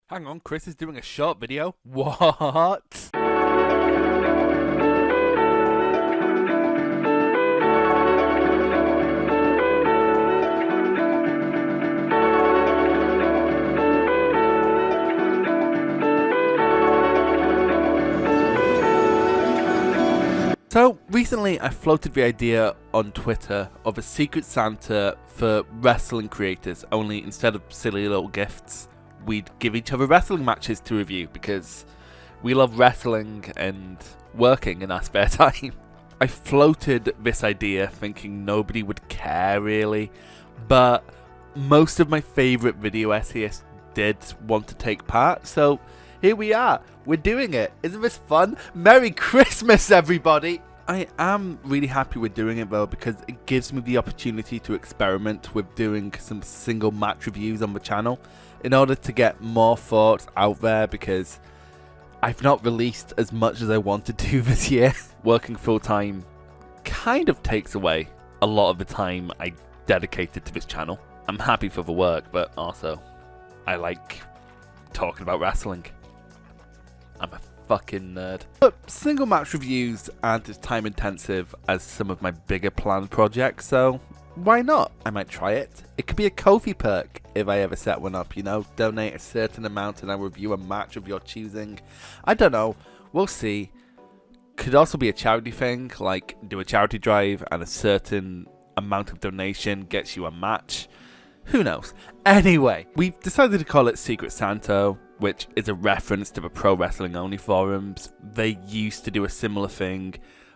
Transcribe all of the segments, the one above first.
Hang on, Chris is doing a short video? What? So, recently I floated the idea on Twitter of a Secret Santa for wrestling creators, only instead of silly little gifts, we'd give each other wrestling matches to review because we love wrestling and working in our spare time. I floated this idea thinking nobody would care really, but most of my favourite video essayists did want to take part, so here we are. We're doing it. Isn't this fun? Merry Christmas, everybody! I am really happy with doing it though because it gives me the opportunity to experiment with doing some single match reviews on the channel in order to get more thoughts out there because I've not released as much as I wanted to this year. Working full time kind of takes away a lot of the time I dedicated to this channel. I'm happy for the work, but also I like talking about wrestling. I'm a fucking nerd. But single match reviews aren't as time intensive as some of my bigger planned projects, so why not? I might try it. It could be a Ko-fi perk if I ever set one up, you know? Donate a certain amount and I'll review a match of your choosing. I don't know. We'll see. Could also be a charity thing, like do a charity drive and a certain amount of donation gets you a match. Who knows? Anyway, we've decided to call it Secret Santo, which is a reference to the pro wrestling only forums. They used to do a similar thing.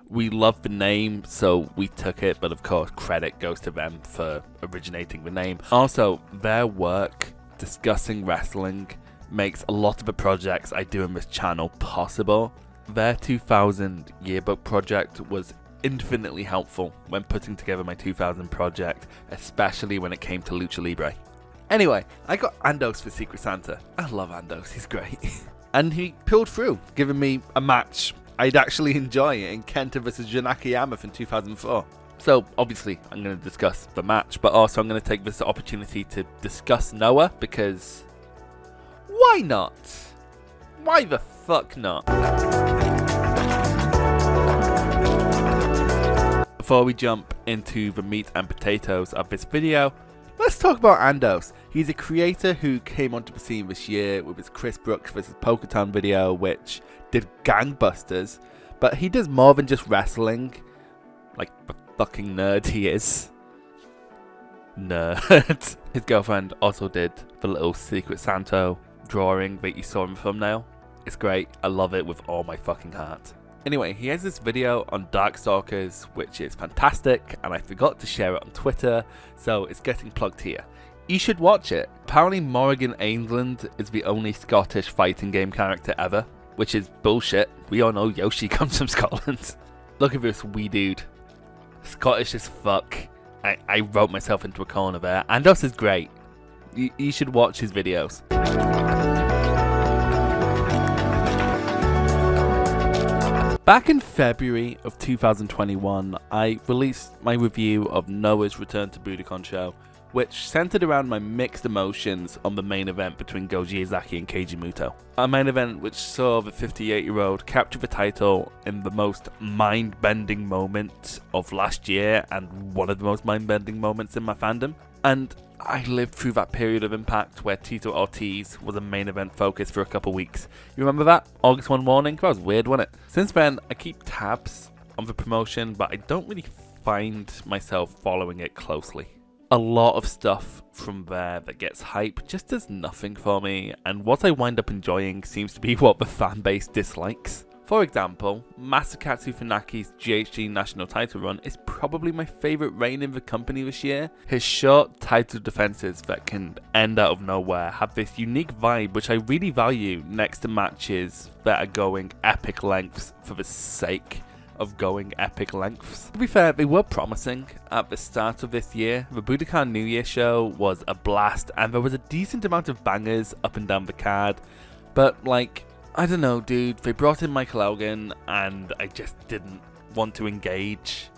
We love the name, so we took it, but of course credit goes to them for originating the name. Also, their work discussing wrestling makes a lot of the projects I do on this channel possible. Their 2000 yearbook project was infinitely helpful when putting together my 2000 project, especially when it came to Lucha Libre. Anyway, I got Andos for Secret Santa. I love Andos, he's great. And he pulled through, giving me a match I'd actually enjoy in KENTA vs Akiyama from 2004. So obviously I'm going to discuss the match, but also I'm going to take this opportunity to discuss Noah because why not? Why the fuck not? Before we jump into the meat and potatoes of this video, let's talk about Andos. He's a creator who came onto the scene this year with his Chris Brooks vs Poketown video, which did gangbusters, but he does more than just wrestling, like the fucking nerd he is. Nerd. His girlfriend also did the little Secret Santo drawing that you saw in the thumbnail. It's great, I love it with all my fucking heart. Anyway, he has this video on Darkstalkers, which is fantastic, and I forgot to share it on Twitter, so it's getting plugged here. You should watch it. Apparently Morrigan Ainsland is the only Scottish fighting game character ever, which is bullshit. We all know Yoshi comes from Scotland. Look at this wee dude. Scottish as fuck. I wrote myself into a corner there. Andos is great. You should watch his videos. Back in February of 2021, I released my review of Noah's Return to Budokan show, which centered around my mixed emotions on the main event between Goji Izaki and Keiji Muto. A main event which saw the 58-year-old capture the title in the most mind-bending moment of last year and one of the most mind-bending moments in my fandom. And I lived through that period of Impact where Tito Ortiz was a main event focus for a couple weeks. You remember that? August 1 morning? That was weird, wasn't it? Since then, I keep tabs on the promotion, but I don't really find myself following it closely. A lot of stuff from there that gets hype just does nothing for me, and what I wind up enjoying seems to be what the fanbase dislikes. For example, Masakatsu Funaki's GHG national title run is probably my favourite reign in the company this year. His short title defences that can end out of nowhere have this unique vibe which I really value next to matches that are going epic lengths for the sake of going epic lengths. To be fair, they were promising at the start of this year. The Budokan New Year show was a blast and there was a decent amount of bangers up and down the card, but like, I don't know dude, they brought in Michael Elgin and I just didn't want to engage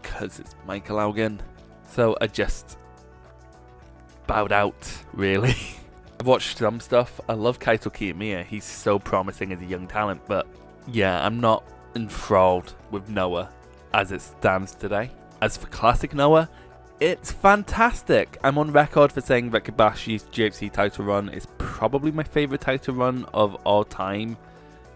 because it's Michael Elgin, so I just bowed out really. I've watched some stuff. I love Kaito Kiyomiya. He's so promising as a young talent, but yeah, I'm not enthralled with Noah as it stands today. As for classic Noah, it's fantastic. I'm on record for saying that Kibashi's GHC title run is probably my favourite title run of all time.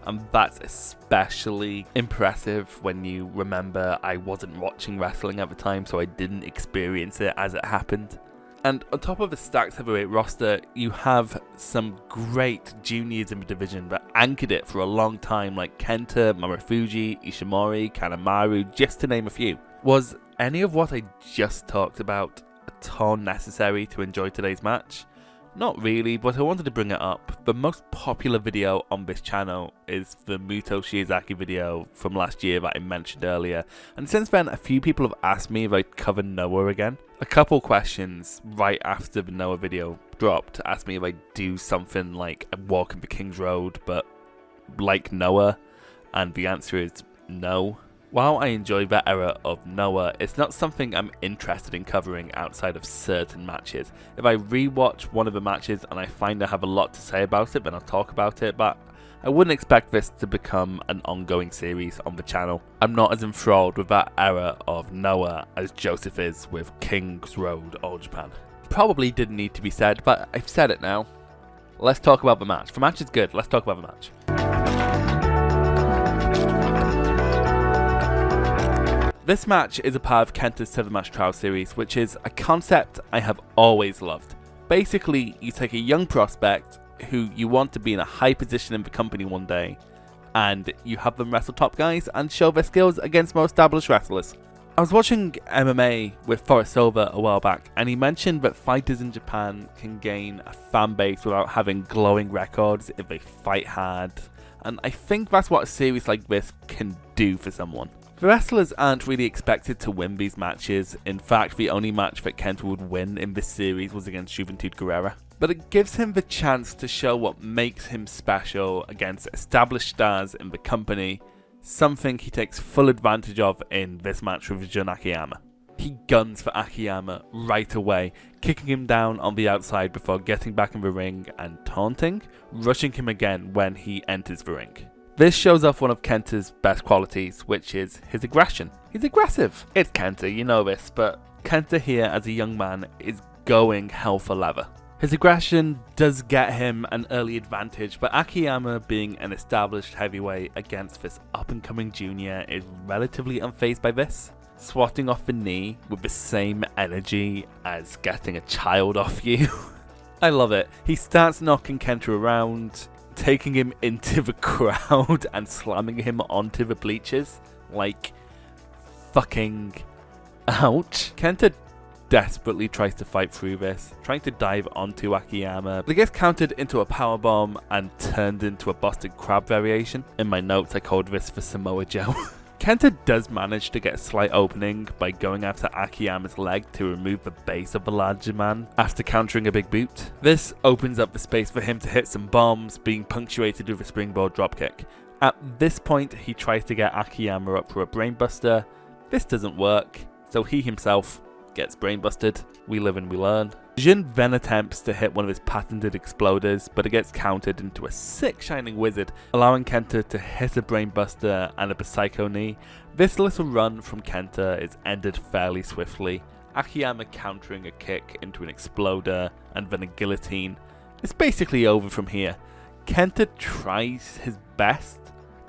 And that's especially impressive when you remember I wasn't watching wrestling at the time, so I didn't experience it as it happened. And on top of the stacked heavyweight roster, you have some great juniors in the division that anchored it for a long time, like Kenta, Marufuji, Ishimori, Kanemaru, just to name a few. Was any of what I just talked about at all necessary to enjoy today's match? Not really, but I wanted to bring it up. The most popular video on this channel is the Muto Shiozaki video from last year that I mentioned earlier, and since then a few people have asked me if I'd cover Noah again. A couple questions right after the Noah video dropped asked me if I'd do something like a Walk in the King's Road, but like Noah, and the answer is no. While I enjoy that era of Noah, it's not something I'm interested in covering outside of certain matches. If I rewatch one of the matches and I find I have a lot to say about it, then I'll talk about it, but I wouldn't expect this to become an ongoing series on the channel. I'm not as enthralled with that era of Noah as Joseph is with King's Road All Japan. Probably didn't need to be said, but I've said it now. Let's talk about the match. The match is good, let's talk about the match. This match is a part of Kenta's 7-match trial series, which is a concept I have always loved. Basically, you take a young prospect who you want to be in a high position in the company one day, and you have them wrestle top guys and show their skills against more established wrestlers. I was watching MMA with Forrest Silva a while back, and he mentioned that fighters in Japan can gain a fan base without having glowing records if they fight hard, and I think that's what a series like this can do for someone. The wrestlers aren't really expected to win these matches. In fact, the only match that Kenta would win in this series was against Juventud Guerrera. But it gives him the chance to show what makes him special against established stars in the company, something he takes full advantage of in this match with Jun Akiyama. He guns for Akiyama right away, kicking him down on the outside before getting back in the ring and taunting, rushing him again when he enters the ring. This shows off one of Kenta's best qualities, which is his aggression. He's aggressive. It's Kenta, you know this, but Kenta here as a young man is going hell for leather. His aggression does get him an early advantage, but Akiyama being an established heavyweight against this up-and-coming junior is relatively unfazed by this, swatting off the knee with the same energy as getting a child off you. I love it. He starts knocking Kenta around, taking him into the crowd and slamming him onto the bleachers. Like, fucking ouch. Kenta desperately tries to fight through this, trying to dive onto Akiyama, but it gets countered into a powerbomb and turned into a busted crab variation. In my notes I called this for Samoa Joe. Kenta does manage to get a slight opening by going after Akiyama's leg to remove the base of the larger man after countering a big boot. This opens up the space for him to hit some bombs, being punctuated with a springboard dropkick. At this point, he tries to get Akiyama up for a brainbuster. This doesn't work, so he himself gets brainbusted. We live and we learn. Jin then attempts to hit one of his patented exploders, but it gets countered into a sick shining wizard, allowing Kenta to hit a brainbuster and a psycho knee. This little run from Kenta is ended fairly swiftly, Akiyama countering a kick into an exploder and then a guillotine. It's basically over from here. Kenta tries his best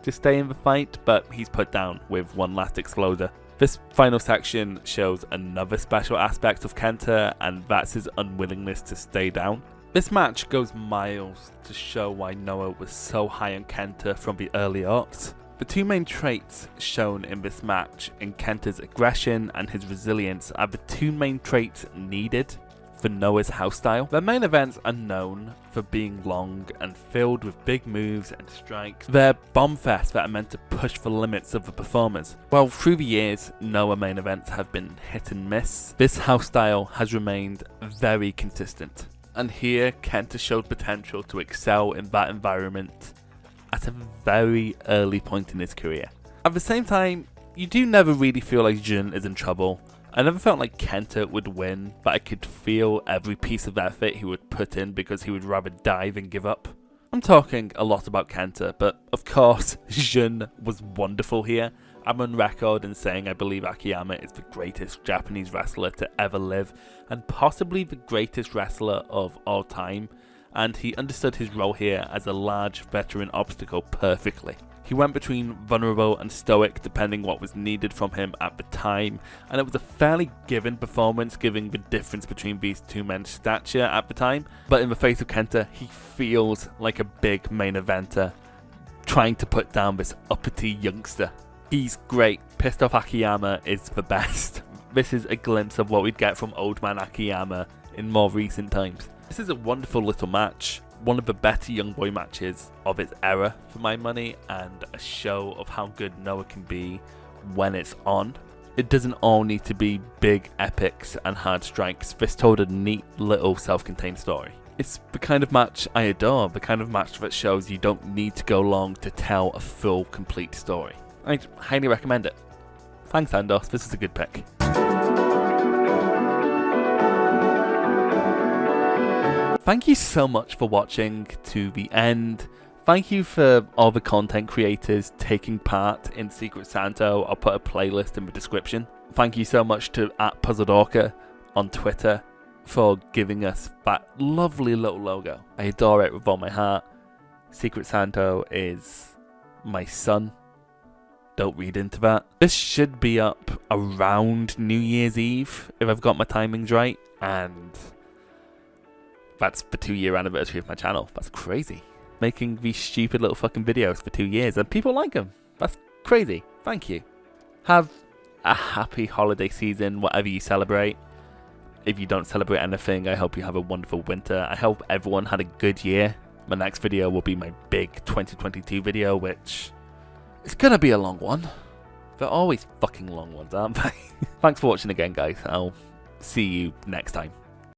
to stay in the fight, but he's put down with one last exploder. This final section shows another special aspect of Kenta, and that's his unwillingness to stay down. This match goes miles to show why Noah was so high on Kenta from the early aughts. The two main traits shown in this match, in Kenta's aggression and his resilience, are the two main traits needed for Noah's house style. Their main events are known for being long and filled with big moves and strikes. They're bomb fests that are meant to push the limits of the performers. While through the years, Noah main events have been hit and miss, this house style has remained very consistent. And here, Kenta showed potential to excel in that environment at a very early point in his career. At the same time, you do never really feel like Jun is in trouble, I never felt like Kenta would win, but I could feel every piece of effort he would put in because he would rather die than give up. I'm talking a lot about Kenta, but of course, Jun was wonderful here. I'm on record in saying I believe Akiyama is the greatest Japanese wrestler to ever live, and possibly the greatest wrestler of all time, and he understood his role here as a large veteran obstacle perfectly. He went between vulnerable and stoic depending what was needed from him at the time, and it was a fairly given performance given the difference between these two men's stature at the time, but in the face of Kenta, he feels like a big main eventer trying to put down this uppity youngster. He's great. Pissed Off Akiyama is the best. This is a glimpse of what we'd get from Old Man Akiyama in more recent times. This is a wonderful little match. One of the better young boy matches of its era for my money, and a show of how good Noah can be when it's on. It doesn't all need to be big epics and hard strikes. This told a neat little self-contained story. It's the kind of match I adore, the kind of match that shows you don't need to go long to tell a full, complete story. I'd highly recommend it. Thanks Andos, this is a good pick. Thank you so much for watching to the end. Thank you for all the content creators taking part in Secret Santo. I'll put a playlist in the description. Thank you so much to @PuzzledOrca on Twitter for giving us that lovely little logo. I adore it with all my heart. Secret Santo is my son. Don't read into that. This should be up around New Year's Eve if I've got my timings right, and that's the 2-year anniversary of my channel. That's crazy. Making these stupid little fucking videos for 2 years and people like them. That's crazy. Thank you. Have a happy holiday season, whatever you celebrate. If you don't celebrate anything, I hope you have a wonderful winter. I hope everyone had a good year. My next video will be my big 2022 video, which is gonna be a long one. They're always fucking long ones, aren't they? Thanks for watching again, guys. I'll see you next time.